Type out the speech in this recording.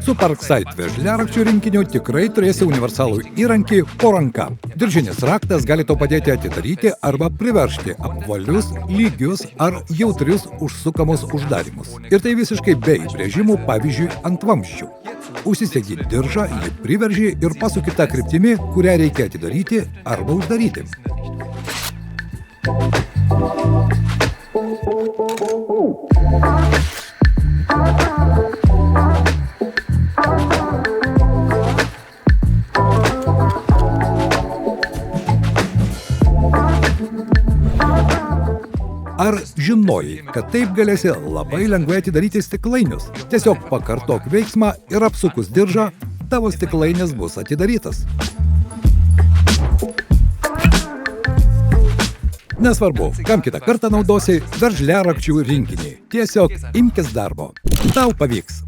Su Parkside veržliarakčių rinkiniu tikrai turėsi universalų įrankį po ranka. Diržinis raktas gali tau padėti atidaryti arba priveržti apvalius, lygius ar jautrius užsukamus uždarimus. Ir tai visiškai be įbrėžimų, pavyzdžiui, ant vamzdžių. Užsisegi diržą, jį priverži ir pasuki tą kryptimį, kurią reikia atidaryti arba uždaryti. Ar žinojai, kad taip galėsi labai lengvai atidaryti stiklainius? Tiesiog pakartok veiksmą ir apsukus diržą, tavo stiklainis bus atidarytas. Nesvarbu, kam kitą kartą naudosi veržliarakčių rinkinį. Tiesiog imkis darbo. Tau pavyks.